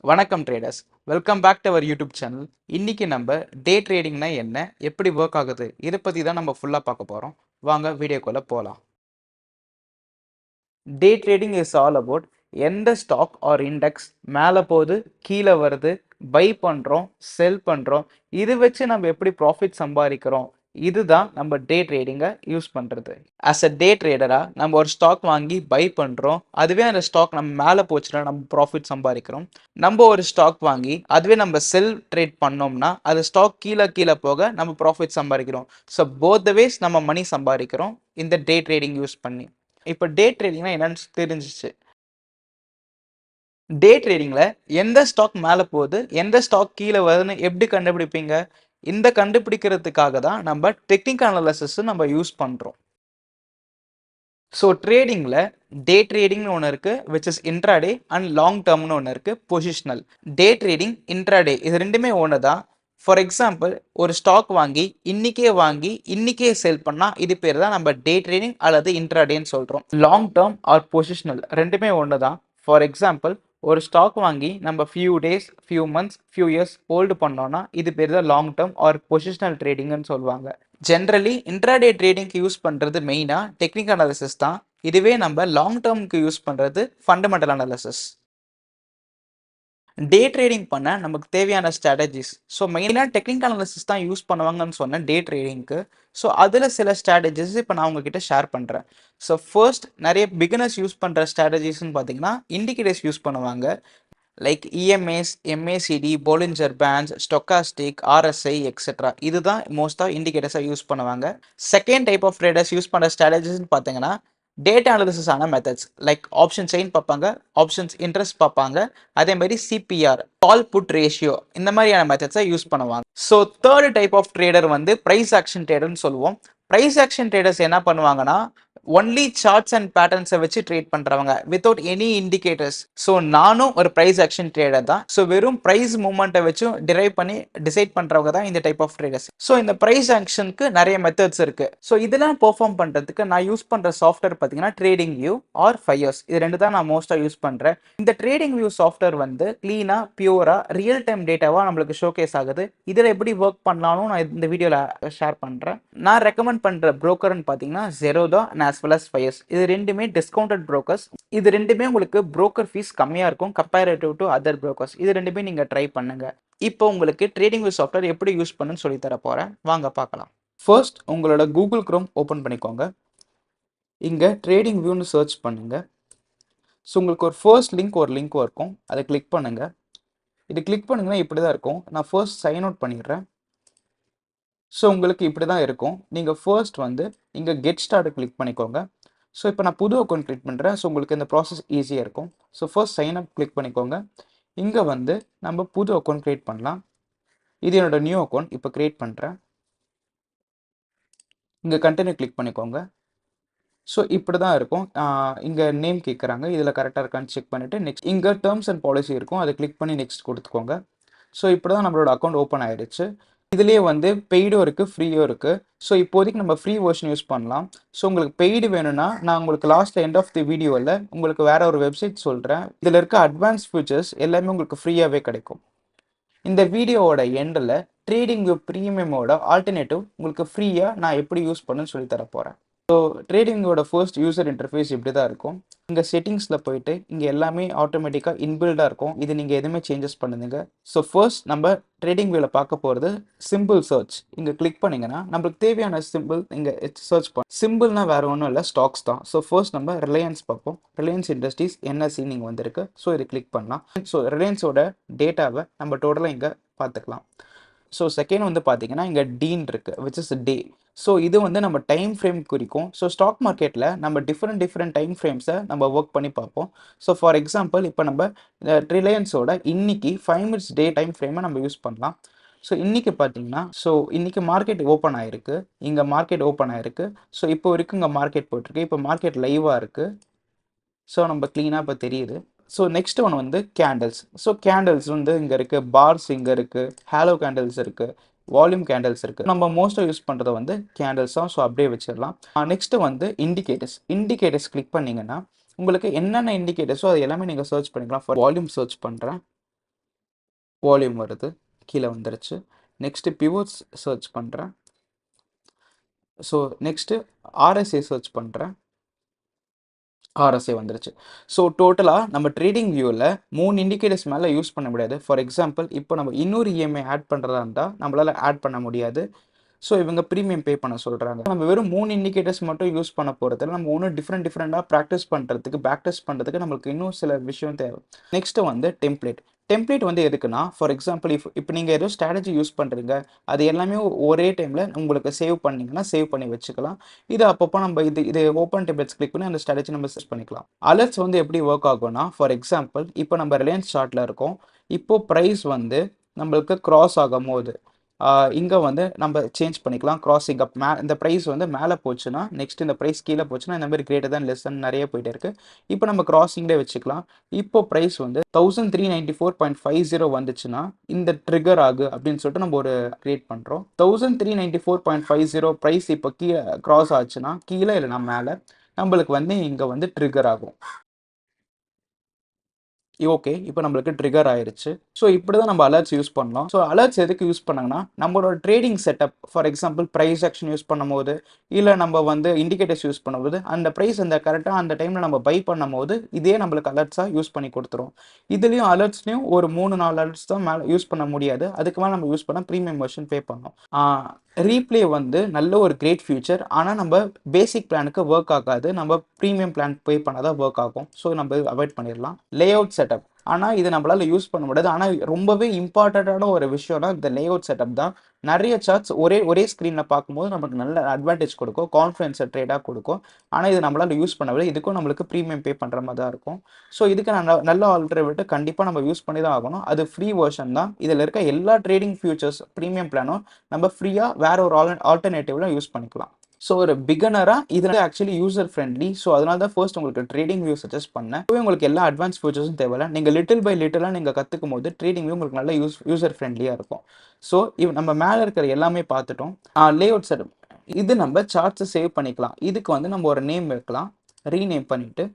வணக்கம் traders. Welcome back to our YouTube channel. இன்னைக்கு நம்ம டே ட்ரேடிங்னா என்ன, எப்படி ஒர்க் ஆகுது, இதை பற்றி தான் நம்ம ஃபுல்லாக பார்க்க போகிறோம். வாங்க வீடியோக்குள்ளே போகலாம். டே ட்ரேடிங் இஸ் ஆல் அபவுட் எந்த ஸ்டாக் ஆர் இண்டெக்ஸ் மேலே போகுது, கீழே வருது, பை பண்ணுறோம், செல் பண்ணுறோம், இது வச்சு நம்ம எப்படி ப்ராஃபிட் சம்பாதிக்கிறோம். இதுதான் நம்ம டே ட்ரேடிங்கை யூஸ் பண்ணுறது. ஆஸ் அ டே ட்ரேடராக நம்ம ஒரு ஸ்டாக் வாங்கி பை பண்ணுறோம், அதுவே அந்த ஸ்டாக் நம்ம மேலே போச்சுன்னா நம்ம ப்ராஃபிட் சம்பாதிக்கிறோம். நம்ம ஒரு ஸ்டாக் வாங்கி அதுவே நம்ம செல் ட்ரேட் பண்ணோம்னா அது ஸ்டாக் கீழே கீழே போக நம்ம ப்ராஃபிட் சம்பாதிக்கிறோம். ஸோ போத் த வேஸ் நம்ம மணி சம்பாதிக்கிறோம் இந்த டே ட்ரேடிங் யூஸ் பண்ணி. இப்போ டே ட்ரேடிங்னா என்னன்னு தெரிஞ்சிச்சு. டே ட்ரேடிங்ல எந்த ஸ்டாக் மேலே போகுது, எந்த ஸ்டாக் கீழே வருதுன்னு எப்படி கண்டுபிடிப்பீங்க? இந்த கண்டுபிடிக்கிறதுக்காக தான் நம்ம டெக்னிக்கல் அனாலிசிஸ் நம்ம யூஸ் பண்ணுறோம். ஸோ ட்ரேடிங்கில் டே ட்ரேடிங்னு ஒன்று இருக்குது, which is intraday, and long டேர்ம்னு ஒன்று இருக்குது, பொசிஷனல். டே ட்ரேடிங், இன்ட்ராடே இது ரெண்டுமே ஒன்று தான். ஃபார் எக்ஸாம்பிள், ஒரு ஸ்டாக் வாங்கி இன்னிக்கே செல் பண்ணால் இது பேர் தான் நம்ம டே ட்ரேடிங் அல்லது இன்ட்ராடேன்னு சொல்கிறோம். லாங் டேர்ம் ஆர் பொசிஷனல் ரெண்டுமே ஒன்று தான். ஃபார் எக்ஸாம்பிள், ஒரு ஸ்டாக் வாங்கி நம்ம few days, few months, few years hold பண்ணோம்னா இது பேர் தான் லாங் டேர்ம் ஆர் பொசிஷனல் ட்ரேடிங்னு சொல்லுவாங்க. ஜென்ரலி இன்ட்ராடே ட்ரேடிங்க்கு யூஸ் பண்ணுறது மெயினாக டெக்னிக்கல் அனாலிசிஸ் தான். இதுவே நம்ம லாங் டேர்முக்கு யூஸ் பண்ணுறது ஃபண்டமெண்டல் அனாலிசிஸ். டே ட்ரேடிங் பண்ண நமக்கு தேவையான ஸ்ட்ராட்டஜிஸ். ஸோ மெயினாக டெக்னிக்கல் அனாலிசிஸ் தான் யூஸ் பண்ணுவாங்கன்னு சொன்னேன் டே ட்ரேடிங்க்கு. ஸோ அதில் சில ஸ்ட்ராட்டஜிஸ் இப்போ நான் உங்ககிட்ட ஷேர் பண்ணுறேன். ஸோ ஃபர்ஸ்ட், நிறைய பிகினர்ஸ் யூஸ் பண்ணுற ஸ்ட்ராட்டஜிஸ்ன்னு பார்த்தீங்கன்னா இண்டிகேட்டர்ஸ் யூஸ் பண்ணுவாங்க. Like EMAs, MACD, Bollinger bands, stochastic, RSI etcetera. இதுதான் மோஸ்ட்டாக இண்டிகேட்டர்ஸாக யூஸ் பண்ணுவாங்க. Second type of traders use பண்ணுற ஸ்ட்ராட்டஜிஸ்ன்னு பார்த்தீங்கன்னா டேட்டா அனாலிசிஸ் ஆன மெத்தட்ஸ். லைக் ஆப்ஷன் செயின் பார்ப்பாங்க, ஆப்ஷன்ஸ் இன்ட்ரெஸ்ட் பார்ப்பாங்க, அதே மாதிரி சிபிஆர், கால் புட் ரேஷியோ, இந்த மாதிரியான மெத்தட்ஸை யூஸ் பண்ணுவாங்க. So third type of trader வந்து ப்ரைஸ் ஆக்ஷன் ட்ரேடர்னு சொல்லுவோம். ப்ரைஸ் ஆக்ஷன் ட்ரேடர்ஸ் என்ன பண்ணுவாங்கன்னா ஒன்லி சார்ட்ஸ் அண்ட் பேட்டர்ன்ஸை வச்சு ட்ரேட் பண்ணுறவங்க வித்தவுட் எனி இண்டிகேட்டர்ஸ். ஸோ நானும் ஒரு ப்ரைஸ் ஆக்ஷன் ட்ரேடர் தான். ஸோ வெறும் ப்ரைஸ் மூவ்மெண்ட்டை வச்சும் டிரைவ் பண்ணி டிசைட் பண்ணுறவங்க தான் இந்த டைப் ஆஃப் ட்ரேடர்ஸ். ஸோ இந்த ப்ரைஸ் ஆக்ஷனுக்கு நிறைய மெத்தட்ஸ் இருக்கு. ஸோ இதெல்லாம் பெர்ஃபார்ம் பண்ணுறதுக்கு நான் யூஸ் பண்ணுற சாஃப்ட்வேர் பார்த்தீங்கன்னா ட்ரேடிங் வியூ ஆர் ஃபயர்ஸ். இது ரெண்டு தான் நான் மோஸ்ட்டாக யூஸ் பண்ணுறேன். இந்த ட்ரேடிங் வியூ சாஃப்ட்வேர் வந்து க்ளீனாக, பியூரா, ரியல் டைம் டேட்டாவாக நம்மளுக்கு ஷோகேஸ் ஆகுது. இதில் எப்படி ஒர்க் பண்ணலாம்னு நான் இந்த வீடியோவில் ஷேர் பண்ணுறேன். நான் ரெக்கமெண்ட் பண்ணுற ப்ரோக்கர்னு பார்த்தீங்கன்னா Zerodha and as well as Fyers. இது ரெண்டுமே டிஸ்கவுண்டட் ப்ரோக்கர்ஸ். இது ரெண்டுமே உங்களுக்கு ப்ரோக்கர் ஃபீஸ் கம்மியாக இருக்கும் கம்பேரிட்டிவ் டு அதர் ப்ரோக்கர்ஸ். இது ரெண்டுமே நீங்கள் ட்ரை பண்ணுங்க. இப்போ உங்களுக்கு ட்ரேடிங் வியூ சாஃப்ட்வேர் எப்படி யூஸ் பண்ணுன்னு சொல்லி தர போகிறேன். வாங்க பார்க்கலாம். ஃபர்ஸ்ட், உங்களோட கூகுள் குரோம் ஓப்பன் பண்ணிக்கோங்க. இங்கே ட்ரேடிங் வியூன்னு சர்ச் பண்ணுங்க. ஸோ உங்களுக்கு ஒரு லிங்க் இருக்கும், அதை கிளிக் பண்ணுங்க. இது கிளிக் பண்ணுங்கன்னா இப்படி தான் இருக்கும். நான் ஃபர்ஸ்ட் சைன் அவுட் பண்ணிடுறேன். ஸோ உங்களுக்கு இப்படி தான் இருக்கும். நீங்கள் ஃபர்ஸ்ட் வந்து இங்கே கெட் ஸ்டார்ட் கிளிக் பண்ணிக்கோங்க. ஸோ இப்போ நான் புது அக்கௌண்ட் கிளிக் பண்ணுறேன். ஸோ உங்களுக்கு இந்த ப்ராசஸ் ஈஸியாக இருக்கும். So first sign up click பண்ணிக்கோங்க. இங்கே வந்து நம்ம புது அக்கௌண்ட் க்ரியேட் பண்ணலாம். இது என்னோட நியூ அக்கௌண்ட் இப்போ க்ரியேட் பண்ணுறேன். இங்கே கண்டினியூ கிளிக் பண்ணிக்கோங்க. ஸோ இப்படி தான் இருக்கும். இங்கே நேம் கேட்குறாங்க, இதில் கரெக்டாக இருக்கான்னு செக் பண்ணிவிட்டு நெக்ஸ்ட் இங்கே டேர்ம்ஸ் அண்ட் பாலிசி இருக்கும், அதை கிளிக் பண்ணி நெக்ஸ்ட் கொடுத்துக்கோங்க. ஸோ இப்படி தான் நம்மளோட அக்கௌண்ட் ஓப்பன் ஆயிடுச்சு. இதுலேயே வந்து பெய்டும் இருக்குது, ஃப்ரீயும் இருக்குது. ஸோ இப்போதைக்கு நம்ம ஃப்ரீ வெர்ஷன் யூஸ் பண்ணலாம். ஸோ உங்களுக்கு பெய்டு வேணும்னா நான் உங்களுக்கு லாஸ்ட் எண்ட் ஆஃப் தி வீடியோவில் உங்களுக்கு வேற ஒரு வெப்சைட் சொல்கிறேன். இதில் இருக்க அட்வான்ஸ் ஃபீச்சர்ஸ் எல்லாமே உங்களுக்கு ஃப்ரீயாகவே கிடைக்கும். இந்த வீடியோவோட எண்டில் ட்ரேடிங் வியூ ப்ரீமியமோட ஆல்டர்னேட்டிவ் உங்களுக்கு ஃப்ரீயாக நான் எப்படி யூஸ் பண்ணுன்னு சொல்லி தர போகிறேன். ஸோ ட்ரேடிங்கோட ஃபர்ஸ்ட் யூசர் இன்டர்ஃபேஸ் இப்படி தான் இருக்கும். இங்கே செட்டிங்ஸில் போயிட்டு இங்கே எல்லாமே ஆட்டோமேட்டிக்காக இன்பில்டாக இருக்கும். இது நீங்கள் எதுவுமே சேஞ்சஸ் பண்ணுங்க. ஸோ ஃபர்ஸ்ட் நம்ம ட்ரேடிங் வியூவில் பார்க்க போகிறது சிம்பிள் சர்ச். இங்கே கிளிக் பண்ணிங்கன்னா நம்மளுக்கு தேவையான சிம்பிள் இங்கே சர்ச் பண்ண. சிம்பிள்னா வேறு ஒன்றும் இல்லை, ஸ்டாக்ஸ் தான். ஸோ ஃபர்ஸ்ட் நம்ம ரிலையன்ஸ் பார்ப்போம். ரிலையன்ஸ் இண்டஸ்ட்ரீஸ் என்எஸ்சி நீங்கள் வந்திருக்கு. ஸோ இது கிளிக் பண்ணலாம். ஸோ ரிலையன்ஸோட டேட்டாவை நம்ம டோட்டலாக இங்கே பார்த்துக்கலாம். ஸோ செகண்ட் வந்து பார்த்தீங்கன்னா இங்கே டீன் இருக்குது, விச் இஸ் டே. ஸோ இது வந்து நம்ம டைம் ஃப்ரேம் குறிக்கும். ஸோ ஸ்டாக் மார்க்கெட்டில் நம்ம டிஃப்ரெண்ட் டைம் ஃப்ரேம்ஸை நம்ம ஒர்க் பண்ணி பார்ப்போம். ஸோ ஃபார் எக்ஸாம்பிள் இப்போ நம்ம ரிலையன்ஸோட இன்னைக்கு 5 minutes டே டைம் ஃப்ரேமை நம்ம யூஸ் பண்ணலாம். ஸோ இன்றைக்கி பார்த்தீங்கன்னா இன்றைக்கி மார்க்கெட் ஓப்பன் ஆகிருக்கு. இங்கே மார்க்கெட் ஓப்பன் ஆகிருக்கு. ஸோ இப்போ வரைக்கும் இங்கே மார்க்கெட் போயிட்டுருக்கு. இப்போ மார்க்கெட் லைவாக இருக்குது. ஸோ நம்ம க்ளீனாக இப்போ தெரியுது. ஸோ நெக்ஸ்ட் ஒன் வந்து கேண்டில்ஸ். ஸோ கேண்டில்ஸ் வந்து இங்கே இருக்குது, பார்ஸ் இங்கே இருக்குது, ஹேலோ கேண்டில்ஸ் இருக்குது, வால்யூம் கேண்டில்ஸ் இருக்குது. நம்ம மோஸ்ட்டாக யூஸ் பண்ணுறது வந்து கேண்டில்ஸ் தான். ஸோ அப்படியே வச்சிடலாம். நெக்ஸ்ட்டு வந்து இண்டிகேட்டர்ஸ் கிளிக் பண்ணிங்கன்னா உங்களுக்கு என்னென்ன இண்டிகேட்டர்ஸோ அது எல்லாமே நீங்கள் சர்ச் பண்ணிக்கலாம். ஃபார் வால்யூம் சர்ச் பண்ணுறேன். வால்யூம் வருது, கீழே வந்துருச்சு. நெக்ஸ்ட்டு பிவோட்ஸ் சர்ச் பண்ணுறேன். ஸோ நெக்ஸ்ட்டு ஆர்எஸ்ஐ சர்ச் பண்ணுறேன். ஆர்எஸ்ஐ வந்துருச்சு. ஸோ டோட்டலாக நம்ம ட்ரேடிங் வியூவில் 3 இண்டிகேட்டர்ஸ் மேலே யூஸ் பண்ண முடியாது. ஃபார் எக்ஸாம்பிள் இப்போ நம்ம இன்னொரு இஎம்ஐ ஆட் பண்ணுறதா இருந்தால் நம்மளால் ஆட் பண்ண முடியாது. ஸோ இவங்க ப்ரீமியம் பே பண்ண சொல்கிறாங்க. நம்ம வெறும் 3 இண்டிகேட்டர்ஸ் மட்டும் யூஸ் பண்ண போகிறதில்ல. நம்ம ஒன்றும் டிஃப்ரெண்ட்டாக ப்ராக்டிஸ் பண்ணுறதுக்கு, பேக் டெஸ்ட் பண்ணுறதுக்கு நம்மளுக்கு இன்னும் சில விஷயம் தேவை. நெக்ஸ்ட்டு வந்து டெம்ப்ளேட். டெம்ப்ளேட் வந்து எதுக்குன்னா, ஃபார் எக்ஸாம்பிள் இப்போ நீங்கள் ஏதோ ஸ்ட்ராட்டஜி யூஸ் பண்ணுறீங்க, அது எல்லாமே ஒரே டைமில் உங்களுக்கு சேவ் பண்ணிங்கன்னா சேவ் பண்ணி வச்சுக்கலாம். இது அப்பப்போ நம்ம இது ஓப்பன் டெம்ப்ளேட்ஸ் கிளிக் பண்ணி அந்த ஸ்ட்ராட்டஜி நம்ம சர்ச் பண்ணிக்கலாம். அலர்ட்ஸ் வந்து எப்படி ஒர்க் ஆகும்னா, ஃபார் எக்ஸாம்பிள் இப்போ நம்ம ரிலையன்ஸ் சார்ட்டில் இருக்கோம். இப்போ ப்ரைஸ் வந்து நம்மளுக்கு கிராஸ் ஆகும்போது இங்கே வந்து நம்ம சேஞ்ச் பண்ணிக்கலாம். கிராசிங் அப் இந்த ப்ரைஸ் வந்து மேலே போச்சுன்னா, நெக்ஸ்ட் இந்த ப்ரைஸ் கீழே போச்சுன்னா, இந்த மாதிரி கிரேட்டர் தேன் லெஸ் தேன் நிறைய போயிட்டே இருக்கு. இப்போ நம்ம கிராசிங்லேயே வச்சுக்கலாம். இப்போ ப்ரைஸ் வந்து 1394.50 வந்துச்சுன்னா, இந்த ட்ரிகர் ஆகு அப்படின்னு சொல்லிட்டு நம்ம ஒரு கிரியேட் பண்ணுறோம். 1394.50 ப்ரைஸ் இப்போ கீழே கிராஸ் ஆச்சுன்னா, கீழே இல்லைனா மேலே நம்மளுக்கு வந்து இங்கே வந்து ட்ரிகர் ஆகும். ஓகே. இப்போ நம்மளுக்கு ட்ரிகர் ஆயிருச்சு. ஸோ இப்படி தான் நம்ம அலர்ட்ஸ் யூஸ் பண்ணோம். ஸோ அலர்ட்ஸ் எதுக்கு யூஸ் பண்ணாங்கன்னா, நம்மளோட trading setup for example price action use பண்ணும்போது, இல்ல நம்ம வந்து இண்டிகேட்டர்ஸ் யூஸ் பண்ணும்போது, அந்த பிரைஸ் அந்த கரெக்ட்டா அந்த டைம்ல நம்ம பை பண்ணும்போது, இதே நம்மளுக்கு அலர்ட்ஸா யூஸ் பண்ணி குடுத்துரும். இதுலயும் அலர்ட்ஸ்லயும் ஒரு 3, 4 அலர்ட்ஸ் தான் மேல யூஸ் பண்ண முடியாது. அதுக்கு மேல நம்ம யூஸ் பண்ணா பிரீமியம் வெர்ஷன் பே பண்ணணும். ரீப்ளே வந்து நல்ல ஒரு கிரேட் ஃபியூச்சர். ஆனா நம்ம பேசிக் பிளானுக்கு ஒர்க் ஆகாது. நம்ம பிரீமியம் பிளான் பே பண்ணா தான் ஒர்க் ஆகும். ஸோ நம்ம அவாய்ட் பண்ணிடலாம். Layout setup. ஆனா இது நம்மளால யூஸ் பண்ண முடியாது. ஆனா ரொம்பவே இம்பார்ட்டன்ட்டான ஒரு விஷயம்னா இந்த லேஅவுட் செட்டப் தான். நிறைய சார்ட்ஸ் ஒரே ஸ்க்ரீன்ல பார்க்கும்போது நமக்கு நல்ல அட்வான்டேஜ் கொடுக்கும். கான்ஃபிடன்ஸை ட்ரேடாக கொடுக்கும். ஆனா இது நம்மளால யூஸ் பண்ண முடியாது. இதுக்கும் நம்மளுக்கு பிரீமியம் பே பண்ற மாதிரி தான் இருக்கும். ஸோ இதுக்கு நல்ல ஆல்டர்னேட்டிவ் கண்டிப்பா நம்ம யூஸ் பண்ணி தான் ஆகணும். அது ஃப்ரீ வெர்ஷன் தான். இதுல இருக்க எல்லா ட்ரேடிங் ஃபியூச்சர்ஸ் பிரீமியம் பிளானும் நம்ம ஃப்ரீயா வேற ஒரு ஆல்டர்னேட்டிவ்ல யூஸ் பண்ணிக்கலாம். ஸோ ஒரு பிகனரா இது ஆக்சுவலி யூசர் ஃப்ரெண்ட்லி. ஸோ அதனால தான் ஃபர்ஸ்ட் உங்களுக்கு ட்ரேடிங் வியூ சஜஸ்ட் பண்ணேன். இப்போ உங்களுக்கு எல்லா அட்வான்ஸ் ஃபீச்சர்ஸும் தேவையில்ல. நீங்கள் லிட்டில் பை லிட்டிலாக நீங்கள் கற்றுக்கும் போது ட்ரேடிங் வியூ உங்களுக்கு நல்ல யூசர் ஃப்ரெண்ட்லியாக இருக்கும். ஸோ நம்ம மேலே இருக்கிற எல்லாமே பார்த்துட்டோம். லேஅவுட் செட்டப் இது நம்ம சார்ட்ஸை சேவ் பண்ணிக்கலாம். இதுக்கு வந்து நம்ம ஒரு நேம் வைக்கலாம். ரீநேம் பண்ணிட்டு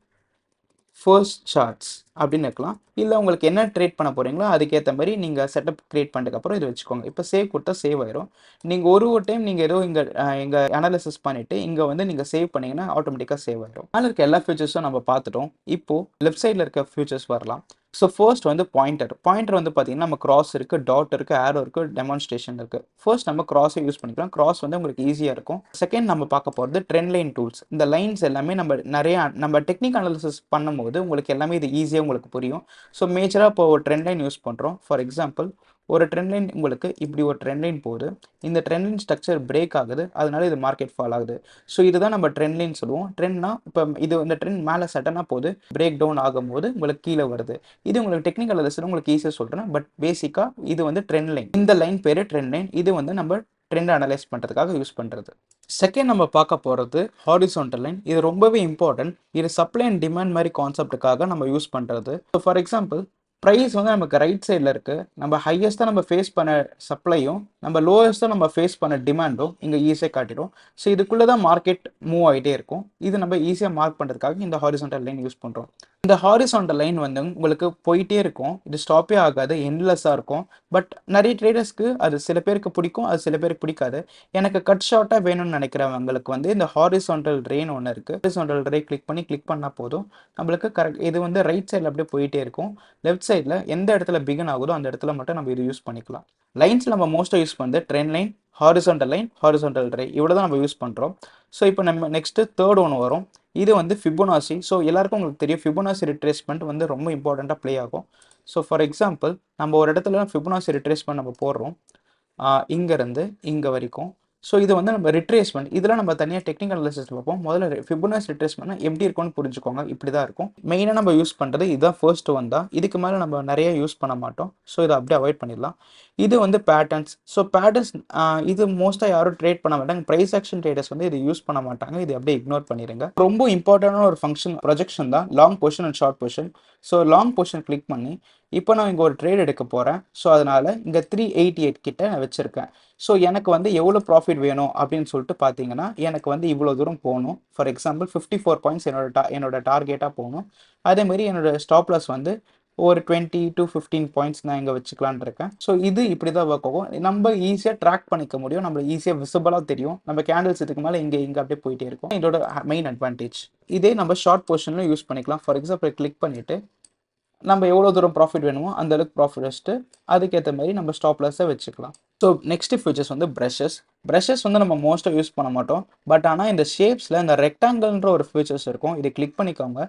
ஃபர்ஸ்ட் சார்ட்ஸ் அப்படின்னு இருக்கலாம். இல்லை உங்களுக்கு என்ன ட்ரேட் பண்ண போகிறீங்களோ அதுக்கேற்ற மாதிரி நீங்கள் செட்டப் க்ரியேட் பண்ணதுக்கப்புறம் இது வச்சுக்கோங்க. இப்போ சேவ் கொடுத்தா சேவ் ஆயிரும். நீங்கள் ஒரு டைம் நீங்கள் ஏதோ இங்கே அனாலிசிஸ் பண்ணிவிட்டு இங்கே வந்து நீங்கள் சேவ் பண்ணிங்கன்னா ஆட்டோமேட்டிக்காக சேவ் ஆயிரும். மேலே இருக்க எல்லா ஃபியூச்சர்ஸும் நம்ம பார்த்துட்டோம். இப்போது லெஃப்ட் சைடில் இருக்க ஃபியூச்சர்ஸ் வரலாம். ஸோ ஃபர்ஸ்ட் வந்து பாயிண்டர் வந்து பார்த்தீங்கன்னா நம்ம கிராஸ் இருக்குது, டாட் இருக்குது, ஆரோ இருக்குது, டெமான்ஸ்ட்ரேஷன் இருக்குது. ஃபர்ஸ்ட் நம்ம கிராஸை யூஸ் பண்ணிக்கலாம். கிராஸ் வந்து உங்களுக்கு ஈஸியாக இருக்கும். செகண்ட் நம்ம பார்க்க போகிறது ட்ரெண்ட் லைன் டூல்ஸ். இந்த லைன்ஸ் எல்லாமே நம்ம டெக்னிக் அனாலிசிஸ் பண்ணும்போது உங்களுக்கு எல்லாமே இது ஈஸியாக உங்களுக்கு புரியும். ஸோ மேஜராக இப்போ ஒரு ட்ரெண்ட் லைன் யூஸ் பண்ணுறோம். ஃபார் எக்ஸாம்பிள் ஒரு ட்ரெண்ட் லைன் உங்களுக்கு இப்படி ஒரு ட்ரெண்ட் லைன் போகுது. இந்த ட்ரெண்ட் லைன் ஸ்ட்ரக்சர் பிரேக் ஆகுது. அதனால இது மார்க்கெட் ஃபால் ஆகுது. ஸோ இதுதான் நம்ம ட்ரெண்ட் லைன் சொல்லுவோம். ட்ரெண்ட்னா இப்போ இந்த ட்ரெண்ட் மேலே சட்டனாக போகுது, பிரேக் டவுன் ஆகும்போது உங்களுக்கு கீழே வருது. இது உங்களுக்கு டெக்னிக்கல் அனாலிசிஸ் உங்களுக்கு ஈஸியாக சொல்கிறேன். பட் பேசிக்காக இது வந்து ட்ரெண்ட் லைன். இந்த லைன் பேர் ட்ரெண்ட் லைன். இது வந்து நம்ம ட்ரெண்ட் அனலைஸ் பண்ணுறதுக்காக யூஸ் பண்ணுறது. செகண்ட் நம்ம பார்க்க போகிறது ஹாரிசான்டல் லைன். இது ரொம்பவே இம்பார்ட்டன்ட். இது சப்ளை அண்ட் டிமாண்ட் மாதிரி கான்செப்ட்டுக்காக நம்ம யூஸ் பண்ணுறது. ஸோ ஃபார் எக்ஸாம்பிள் ப்ரைஸ் வந்து நமக்கு ரைட் சைடில் இருக்குது. நம்ம ஹையஸ்ட்டாக நம்ம ஃபேஸ் பண்ண சப்ளையும் நம்ம லோயஸ்ட்டாக நம்ம ஃபேஸ் பண்ண டிமாண்டும் இங்கே ஈஸியாக காட்டிடும். ஸோ இதுக்குள்ளே தான் மார்க்கெட் மூவ் ஆகிட்டே இருக்கும். இது நம்ம ஈஸியாக மார்க் பண்ணுறதுக்காக இந்த ஹாரிசான்டல் லைன் யூஸ் பண்ணுறோம். இந்த ஹாரிசான்டல் லைன் வந்து உங்களுக்கு போயிட்டே இருக்கும். இது ஸ்டாப்பே ஆகாது, எண்ட்லெஸ்ஸாக இருக்கும். பட் நிறைய ட்ரேடர்ஸ்க்கு அது சில பேருக்கு பிடிக்கும், அது சில பேருக்கு பிடிக்காது. எனக்கு கட் ஷார்ட்டாக வேணும்னு நினைக்கிறவங்களுக்கு வந்து இந்த ஹாரிசான்டல் ரேன் ஒன்று இருக்குது. ஹாரிசான்டல் ரே கிளிக் பண்ணால் போதும். நம்மளுக்கு கரெக்ட் இது வந்து ரைட் சைடில் அப்படியே போயிட்டே இருக்கும். லெஃப்ட் சைடில் எந்த இடத்துல பிகன் ஆகுதோ அந்த இடத்துல மட்டும் நம்ம இது யூஸ் பண்ணிக்கலாம். லைன்ஸில் நம்ம மோஸ்ட்டாக யூஸ் பண்ணுறது ட்ரெண்ட் லைன், ஹாரிசான்டல் ரே இவ்வளோ தான் நம்ம யூஸ் பண்ணுறோம். ஸோ இப்போ நம்ம நெக்ஸ்ட்டு தேர்ட் ஒன்று வரும். இது வந்து ஃபிபோனாசி. ஸோ எல்லாருக்கும் உங்களுக்கு தெரியும் ஃபிபோனாசி ரிட்ரேஸ்மெண்ட் வந்து ரொம்ப இம்பார்ட்டண்ட்டாக ப்ளே ஆகும். ஸோ ஃபார் எக்ஸாம்பிள் நம்ம ஒரு இடத்துல ஃபிபோனாசி ரிட்ரேஸ்மெண்ட் நம்ம போடுறோம். இங்கேருந்து இங்கே வரைக்கும். ஸோ இது வந்து நம்ம ரிட்ரேஸ்மெண்ட் இதெல்லாம் நம்ம தனியாக டெக்னிக்கல் அனாலிசிஸ் பார்ப்போம். முதல்ல ஃபிபோனாசி ரிட்ரேஸ்மெண்ட்னா எப்படி இருக்கும்னு புரிஞ்சுக்கோங்க. இப்படி தான் இருக்கும். மெயினாக நம்ம யூஸ் பண்ணுறது இதுதான் ஃபர்ஸ்ட் ஒன் தான். இதுக்கு மேலே நம்ம நிறைய யூஸ் பண்ண மாட்டோம். ஸோ இதை அப்படியே அவாய்ட் பண்ணிடலாம். இது வந்து பேட்டர்ன்ஸ். ஸோ பேட்டர்ன்ஸ் இது மோஸ்ட்டாக யாரும் ட்ரேட் பண்ண மாட்டாங்க. ப்ரைஸ் ஆக்ஷன் ட்ரேடர்ஸ் வந்து இது யூஸ் பண்ண மாட்டாங்க. இது அப்படியே இக்னோர் பண்ணிடுங்க. ரொம்ப இம்பார்ட்டண்டான ஒரு ஃபங்க்ஷன் ப்ரொஜெக்ஷன் தான் long position and short position. So long position click பண்ணி இப்போ நான் இங்கே ஒரு ட்ரேட் எடுக்க போகிறேன். ஸோ அதனால் இங்கே 388 கிட்ட நான் வச்சுருக்கேன். ஸோ எனக்கு வந்து எவ்வளோ ப்ராஃபிட் வேணும் அப்படின்னு சொல்லிட்டு பார்த்தீங்கன்னா எனக்கு வந்து இவ்வளோ தூரம் போகணும். ஃபார் எக்ஸாம்பிள் 54 பாயிண்ட்ஸ் என்னோட டார்கெட்டாக போகணும். அதேமாதிரி என்னோட ஸ்டாப் லாஸ் வந்து ஒரு 20 to 15 பாயிண்ட்ஸ் நான் இங்கே வச்சுக்கலான்னு இருக்கேன். ஸோ இது இப்படி தான் ஒர்க் ஆகும். நம்ம ஈஸியாக ட்ராக் பண்ணிக்க முடியும், நம்ம ஈஸியாக விசிபிளாக தெரியும். நம்ம கேண்டில்ஸ் இதுக்கு மேலே இங்கே அப்படியே போயிட்டே இருக்கும். இதோட மெயின் அட்வான்டேஜ். இதே நம்ம ஷார்ட் பொசிஷன்லையும் யூஸ் பண்ணிக்கலாம். ஃபார் எக்ஸாம்பிள் கிளிக் பண்ணிவிட்டு நம்ம எவ்வளோ தூரம் ப்ராஃபிட் வேணுமோ அந்த அளவுக்கு ப்ராஃபிட் வச்சுட்டு அதுக்கேற்ற மாதிரி நம்ம ஸ்டாப் லாஸை வச்சுக்கலாம். ஸோ நெக்ஸ்ட் ஃபீச்சர்ஸ் வந்து ப்ரஷஸ் வந்து நம்ம மோஸ்ட்டாக யூஸ் பண்ண மாட்டோம். பட் ஆனால் இந்த ஷேப்ஸில் இந்த ரெக்டாங்கிள்ன்ற ஒரு ஃபீச்சர்ஸ் இருக்கும், இது கிளிக் பண்ணிக்கோங்க.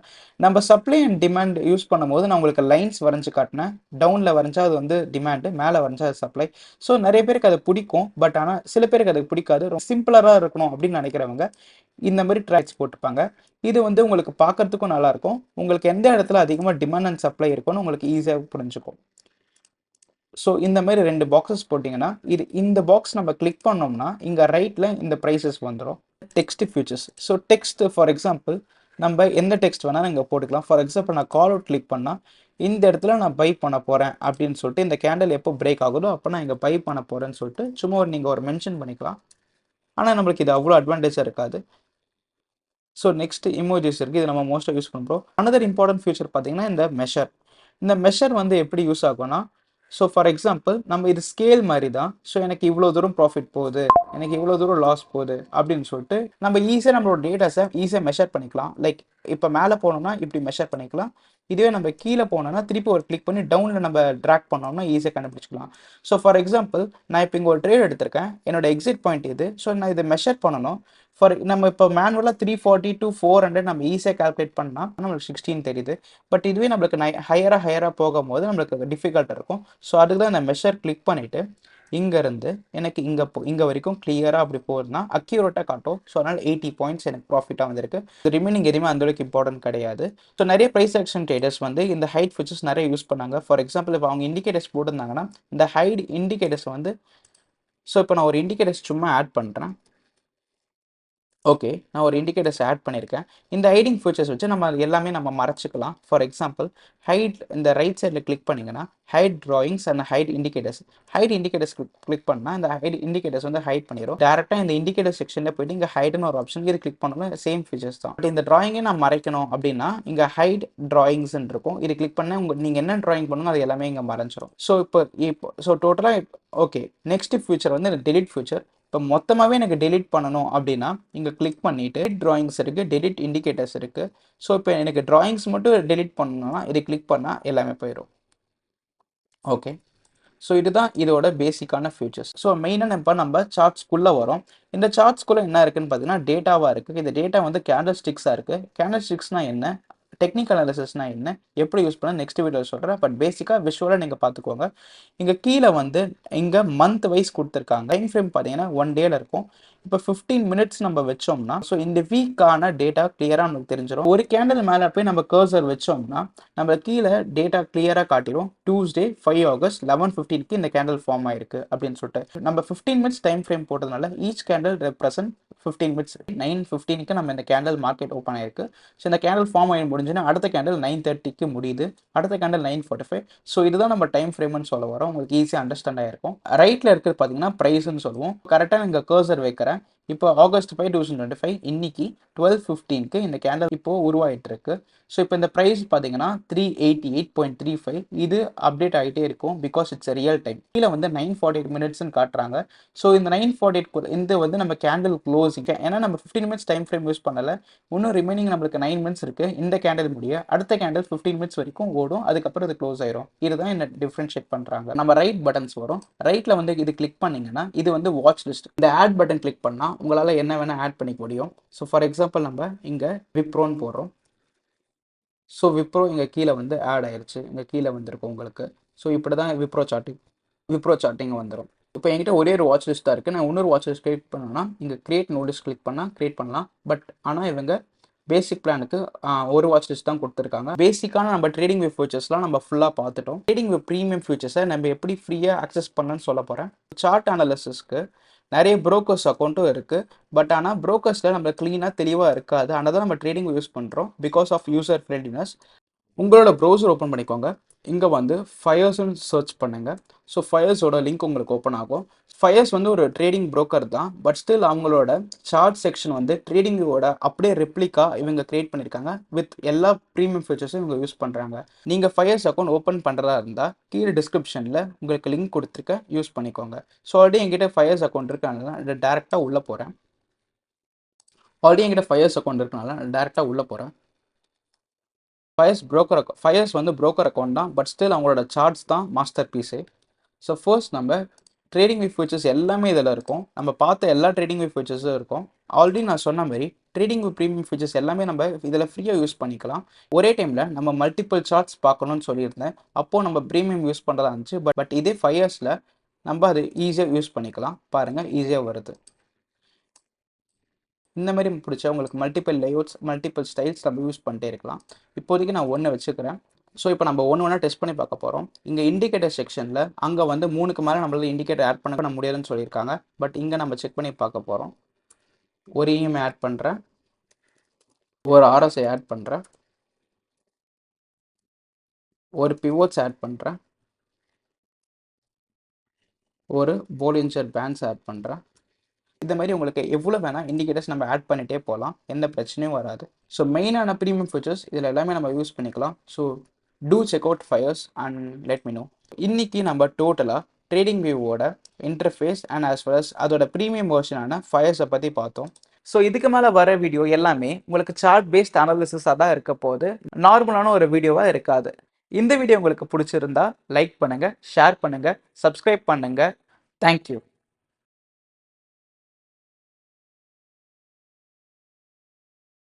நம்ம சப்ளை அண்ட் டிமாண்ட் யூஸ் பண்ணும்போது நான் உங்களுக்கு லைன்ஸ் வரைஞ்சி காட்டினேன். டவுனில் வரைஞ்சா அது வந்து டிமாண்டு, மேலே வரைஞ்சா அது சப்ளை. ஸோ நிறைய பேருக்கு அது பிடிக்கும், பட் ஆனால் சில பேருக்கு அது பிடிக்காது. ரொம்ப சிம்பிளராக இருக்கணும் அப்படின்னு நினைக்கிறவங்க இந்த மாதிரி ட்ராக்ஸ் போட்டுப்பாங்க. இது வந்து உங்களுக்கு பார்க்கறதுக்கும் நல்லாயிருக்கும். உங்களுக்கு எந்த இடத்துல அதிகமாக டிமாண்ட் அண்ட் சப்ளை இருக்குன்னு உங்களுக்கு ஈஸியாக புரிஞ்சுக்கும். ஸோ இந்த மாதிரி 2 பாக்ஸஸ் போட்டிங்கன்னா இந்த பாக்ஸ் நம்ம கிளிக் பண்ணோம்னா இங்கே ரைட்டில் இந்த ப்ரைஸஸ் வந்துடும். Text futures. So text for example நம்ம எந்த டெக்ஸ்ட் வேணாலும் இங்கே போட்டுக்கலாம். ஃபார் எக்ஸாம்பிள் நான் கால் அவுட் கிளிக் பண்ணால் இந்த இடத்துல நான் பை பண்ண போகிறேன் அப்படின்னு சொல்லிட்டு இந்த கேண்டில் எப்போ பிரேக் ஆகுதோ அப்போ நான் இங்கே பை பண்ண போகிறேன்னு சொல்லிட்டு சும்மா நீங்கள் ஒரு மென்ஷன் பண்ணிக்கலாம். ஆனால் நம்மளுக்கு இது அவ்வளோ அட்வான்டேஜாக இருக்காது. ஸோ நெக்ஸ்ட் இமோஜிஸ் இருக்குது, இது நம்ம மோஸ்ட்டாக யூஸ் பண்ணுறோம். அனதர் இம்பார்ட்டன்ட் ஃபியூச்சர் பார்த்தீங்கன்னா இந்த மெஷர் வந்து எப்படி யூஸ் ஆகும்னா, ஸோ ஃபார் எக்ஸாம்பிள் நம்ம இது ஸ்கேல் மாதிரி தான். ஸோ எனக்கு இவ்வளோ தூரம் ப்ராஃபிட் போகுது, எனக்கு இவ்வளோ தூரம் லாஸ் போகுது அப்படின்னு சொல்லிட்டு நம்ம ஈஸியாக நம்மளோட டேட்டாஸை ஈஸியாக மெஷர் பண்ணிக்கலாம். லைக் இப்போ மேலே போனோம்னா இப்படி மெஷர் பண்ணிக்கலாம். இதுவே நம்ம கீழே போனோம்னா திருப்பி ஒரு கிளிக் பண்ணி டவுனில் நம்ம ட்ராக் பண்ணோம்னா ஈஸியாக கண்டுபிடிச்சிக்கலாம். ஸோ ஃபார் எக்ஸாம்பிள் நான் இப்போ இங்கே ஒரு ட்ரேட் எடுத்திருக்கேன், என்னோட எக்ஸிட் பாயிண்ட் இது. ஸோ நான் இதை மெஷர் பண்ணணும். நம்ம இப்போ மேனுவலாக 340 to 400 நம்ம ஈஸியாக கால்குலேட் பண்ணால் நம்மளுக்கு 16 தெரியுது. பட் இதுவே நம்மளுக்கு ஹையராக போகும்போது நம்மளுக்கு டிஃபிகல்ட்டாக இருக்கும். ஸோ அதுக்கு தான் இந்த மெஷர் கிளிக் பண்ணிவிட்டு இங்கேருந்து எனக்கு இங்கே வரைக்கும் கிளியராக அப்படி போகுதுன்னா அக்யூரேட்டாக காட்டும். ஸோ அதனால் 80 பாயிண்ட்ஸ் எனக்கு ப்ராஃபிட்டாக வந்திருக்கு. ரிமைனிங் எதுவுமே அந்தளவுக்கு இம்பார்ட்டன்ட் கிடையாது. ஸோ நிறைய ப்ரைஸ் ஆக்ஷன் ட்ரேடர்ஸ் வந்து இந்த ஹைட் ஃபீச்சர்ஸ் நிறைய யூஸ் பண்ணாங்க. ஃபார் எக்ஸாம்பிள் இப்போ அவங்க இண்டிகேட்டர்ஸ் போட்டிருந்தாங்கன்னா இந்த ஹைட் இண்டிகேட்டர்ஸ் வந்து, ஸோ இப்போ நான் ஒரு இண்டிகேட்டர்ஸ் சும்மா ஆட் பண்ணுறேன். ஓகே, நான் ஒரு இண்டிகேட்டர்ஸ் ஆட் பண்ணியிருக்கேன். இந்த ஹைடிங் ஃபீச்சர்ஸ் வச்சு நம்ம எல்லாமே நம்ம மறைச்சிக்கலாம். ஃபார் எக்ஸாம்பிள் ஹைட் இந்த ரைட் சைடில் கிளிக் பண்ணிங்கன்னா hide drawings and hide indicators click பண்ணால் இந்த ஹைட் இண்டிகேட்டர்ஸ் வந்து ஹைட் பண்ணிடும். டேரெக்டாக இந்த இண்டிகேட்டர் செக்ஷனில் போயிட்டு இங்கே ஹைட்னு ஒரு ஆப்ஷன் இது கிளிக் பண்ணணும், சேம் ஃபீச்சர்ஸ் தான். பட் இந்த ட்ராயிங்கை நான் மறைக்கணும் அப்படின்னா இங்கே ஹைட் ட்ராயிங்ஸ்ன்னு இருக்கும், இது கிளிக் பண்ணால் நீங்கள் என்ன ட்ராயிங் பண்ணணும் அது எல்லாமே இங்கே மறைஞ்சிரும். ஸோ டோட்டலாக ஓகே. நெக்ஸ்ட் ஃபியூச்சர் வந்து டெலிட் ஃபியூச்சர். இப்போ மொத்தமாகவே எனக்கு டெலிட் பண்ணணும் அப்படின்னா இங்கே கிளிக் பண்ணிவிட்டு ட்ராயிங்ஸ் இருக்குது, டெலிட் இண்டிகேட்டர்ஸ் இருக்குது. ஸோ இப்போ எனக்கு ட்ராயிங்ஸ் மட்டும் டெலிட் பண்ணணும்னா இது கிளிக் பண்ணால் எல்லாமே போயிடும். ஓகே, ஸோ இதுதான் இதோட பேசிக்கான ஃபியூச்சர்ஸ். ஸோ மெயினாக நம்ம சார்ட்ஸ்குள்ளே வரோம். இந்த சார்ட்ஸ்குள்ளே என்ன இருக்குன்னு பார்த்தீங்கன்னா டேட்டாவாக இருக்குது. இந்த டேட்டா வந்து கேண்டில் ஸ்டிக்ஸாக இருக்குது. கேண்டில் ஸ்டிக்ஸ்னால் என்ன, டெக்னிக்கல் அனாலிசிஸ்னா என்ன, எப்படி யூஸ் பண்ண நெக்ஸ்ட் வீடியோ சொல்கிறேன். பட் பேசிக்காக விஷுவலாக நீங்கள் பார்த்துக்கோங்க. இங்கே கீழே வந்து இங்கே மந்த் வைஸ் கொடுத்துருக்காங்க. டைம் ஃப்ரேம் பார்த்தீங்கன்னா 1 டேல இருக்கும். இப்போ 15 மினிட்ஸ் நம்ம வச்சோம்னா ஸோ இந்த வீக்கான டேட்டா கிளியராக நமக்கு தெரிஞ்சிடும். ஒரு கேண்டில் மேலே போய் நம்ம கர்சர் வச்சோம்னா நம்ம கீழே டேட்டா கிளியராக காட்டிடும். Tuesday 5 August 11:15க்கு இந்த கேண்டில் ஃபார்ம் ஆயிருக்கு அப்படின்னு சொல்லிட்டு நம்ம 15 மினிட்ஸ் டைம் ஃப்ரேம் போட்டதுனால ஈச் கேண்டில் ரெப்ரசன்ட் 15 மினிட்ஸ். 9:15க்கு நம்ம இந்த கேண்டில் மார்க்கெட் ஓப்பன் ஆயிருக்கு. ஸோ இந்த கேண்டில் ஃபார்ம் ஆகி முடிஞ்சுன்னா அடுத்த கேண்டில் 9:30க்கு முடியுது, அடுத்த கேண்டில் 9:45. ஸோ இதுதான் நம்ம டைம் ஃப்ரேம்னு சொல்ல வரோம். உங்களுக்கு ஈஸியாக அண்டர்ஸ்டாண்ட் ஆயிருக்கும். ரைட்டில் இருக்கிறது பார்த்தீங்கன்னா ப்ரைஸ்ன்னு சொல்லுவோம். கரெக்டாக இங்கே கர்சர் வைக்கிறேன். இப்போ August 5, 2025 இன்னைக்கு 12:15க்கு இந்த கேண்டில் இப்போ உருவாயிட்டு இருக்கு. ஸோ இப்போ இந்த ப்ரைஸ் பார்த்தீங்கன்னா 388.35. இது அப்டேட் ஆகிட்டே இருக்கும் பிகாஸ் இட்ஸ் ரியல் டைம். கீழே வந்து 9:48 மினிட்ஸ்ன்னு காட்டுறாங்க. ஸோ இந்த 9:48 இந்த வந்து நம்ம கேண்டில் க்ளோசிங், ஏன்னா நம்ம 15 மினிட்ஸ் டைம் ஃப்ரேம் யூஸ் பண்ணல. இன்னும் ரிமைனிங் நம்மளுக்கு 9 மினிட்ஸ் இருக்கு. இந்த கேண்டில் முடிய அடுத்த கேண்டில் 15 மினிட்ஸ் வரைக்கும் ஓடும், அதுக்கப்புறம் இது க்ளோஸ் ஆயிரும். இதுதான் என்ன டிஃபரன்ஷியேட் பண்றாங்க. நம்ம ரைட் பட்டன்ஸ் வரும். ரைட்ல வந்து இது கிளிக் பண்ணீங்கன்னா இது வந்து வாட்ச் லிஸ்ட். இந்த ஆட் பட்டன் கிளிக் பண்ணா உங்களால் என்ன வேணால் ஆட் பண்ணிக்க முடியும். ஸோ ஃபார் எக்ஸாம்பிள் நம்ம இங்கே விப்ரோன்னு போடுறோம். ஸோ விப்ரோ இங்கே கீழே வந்து ஆட் ஆயிடுச்சு, இங்கே கீழே வந்துருக்கும் உங்களுக்கு. ஸோ இப்படி தான் விப்ரோ சார்ட்டிங் வந்துடும். இப்போ என்கிட்ட ஒரே ஒரு வாட்ச் லிஸ்ட் தான் இருக்குது. நான் இன்னொரு வாட்ச் லிஸ்ட் கிரியேட் பண்ணணும்னா இங்கே கிரியேட் நோட்டிஸ் கிளிக் பண்ணால் கிரியேட் பண்ணலாம். பட் ஆனால் இவங்க பேசிக் பிளானுக்கு ஒரு வாட்ச் லிஸ்ட் தான் கொடுத்துருக்காங்க. பேசிக்கான நம்ம ட்ரேடிங் வியூ ஃபியூச்சர்ஸ்லாம் நம்ம ஃபுல்லாக பார்த்துட்டோம். ட்ரேடிங் வியூ ப்ரீமியம் ஃபியூச்சர்ஸை நம்ம எப்படி ஃப்ரீயாக அக்சஸ் பண்ணணும்னு சொல்ல போகிறேன். சார்ட் அனாலிசிஸ்க்கு நிறைய ப்ரோக்கர்ஸ் அக்கௌண்ட்டும் இருக்குது. பட் ஆனால் ப்ரோக்கர்ஸில் நம்ம க்ளீனாக தெளிவாக இருக்காது. ஆனால் தான் நம்ம ட்ரேடிங் யூஸ் பண்ணுறோம் பிகாஸ் ஆஃப் யூசர் ஃப்ரெண்ட்லினஸ். உங்களோட ப்ரௌசர் ஓப்பன் பண்ணிக்கோங்க. இங்கே வந்து ஃபயர்ஸ்ன்னு சர்ச் பண்ணுங்க. ஸோ ஃபயர்ஸோட லிங்க் உங்களுக்கு ஓப்பன் ஆகும். ஃபயர்ஸ் வந்து ஒரு ட்ரேடிங் புரோக்கர் தான். பட் ஸ்டில் அவங்களோட சார்ட் செக்ஷன் வந்து ட்ரேடிங்கோட அப்படியே ரெப்ளிகா இவங்க கிரியேட் பண்ணியிருக்காங்க. வித் எல்லா ப்ரீமியம் ஃபீச்சர்ஸும் இவங்க யூஸ் பண்ணுறாங்க. நீங்கள் ஃபயர்ஸ் அக்கௌண்ட் ஓப்பன் பண்ணுறதா இருந்தால் கீழே டிஸ்கிரிப்ஷனில் உங்களுக்கு லிங்க் கொடுத்துருக்க யூஸ் பண்ணிக்கோங்க. ஸோ ஆல்ரெடி என்கிட்ட ஃபயர்ஸ் அக்கௌண்ட் இருக்கனால நான் டேரெக்டாக உள்ளே போகிறேன். ஆல்ரெடி என்கிட்ட ஃபயர்ஸ் அக்கௌண்ட் இருக்கனால நான் டேரெக்டாக உள்ளே போகிறேன். ஃபயர்ஸ் வந்து broker அக்கௌண்ட் தான். பட் ஸ்டில் அவங்களோட சார்ட்ஸ் தான் மாஸ்டர் பீஸு. ஸோ ஃபர்ஸ்ட் நம்ம ட்ரேடிங் வித் ஃபியூச்சர்ஸ் எல்லாமே இதில் இருக்கும். நம்ம பார்த்த எல்லா ட்ரேடிங் வித் ஃபியூச்சர்ஸும் இருக்கும். ஆல்ரெடி நான் சொன்ன மாதிரி ட்ரேடிங் வித் ப்ரீமியம் ஃபியூச்சர்ஸ் எல்லாமே நம்ம இதில் ஃப்ரீயாக யூஸ் பண்ணிக்கலாம். ஒரே டைமில் நம்ம மல்டிபிள் சார்ட்ஸ் பார்க்கணும்னு சொல்லியிருந்தேன். அப்போது நம்ம ப்ரீமியம் யூஸ் பண்ணுறதா இருந்துச்சு. பட் இதே ஃபயர்ஸில் நம்ம அது ஈஸியாக யூஸ் பண்ணிக்கலாம். பாருங்கள், ஈஸியாக வருது. இந்த மாதிரி பிடிச்சா உங்களுக்கு மல்டிபிள் லேஅவுட்ஸ், மல்டிபிள் ஸ்டைல்ஸ் நம்ம யூஸ் பண்ணிட்டே இருக்கலாம். இப்போதைக்கு நான் ஒன்று வச்சுக்கிறேன். ஸோ இப்போ நம்ம ஒன்று டெஸ்ட் பண்ணி பார்க்க போகிறோம். இங்கே இண்டிகேட்டர் செக்ஷனில் அங்கே வந்து 3க்கு மேலே நம்மளால இண்டிகேட்டர் ஆட் பண்ண முடியாதுன்னு சொல்லியிருக்காங்க. பட் இங்கே நம்ம செக் பண்ணி பார்க்க போகிறோம். ஒரு இஎம்ஐ ஆட் பண்ணுறேன், ஒரு ஆர்எஸ்ஐ ஆட் பண்ணுறேன், ஒரு பிவோட்ஸ் ஆட் பண்ணுறேன், ஒரு போலிஞ்சர் பேண்ட்ஸ் ஆட் பண்ணுறேன். இந்த மாதிரி உங்களுக்கு எவ்வளோ வேணால் இண்டிகேட்டர்ஸ் நம்ம ஆட் பண்ணிகிட்டே போகலாம். எந்த பிரச்சனையும் வராது. ஸோ மெயினான ப்ரீமியம் ஃபீச்சர்ஸ் இதில் எல்லாமே நம்ம யூஸ் பண்ணிக்கலாம். So do check out Fyers and let me know. இன்னைக்கு நம்ம டோட்டலாக ட்ரேடிங் வியூவோட interface and as well as அதோட ப்ரீமியம் வெர்ஷனான ஃபயர்ஸை பற்றி பார்த்தோம். ஸோ இதுக்கு மேலே வர வீடியோ எல்லாமே உங்களுக்கு சார்ட் பேஸ்ட் அனாலிசிஸாக தான் இருக்க போது, நார்மலான ஒரு வீடியோவாக இருக்காது. இந்த வீடியோ உங்களுக்கு பிடிச்சிருந்தா லைக் பண்ணுங்கள், ஷேர் பண்ணுங்கள், சப்ஸ்கிரைப் பண்ணுங்கள். தேங்க்யூ.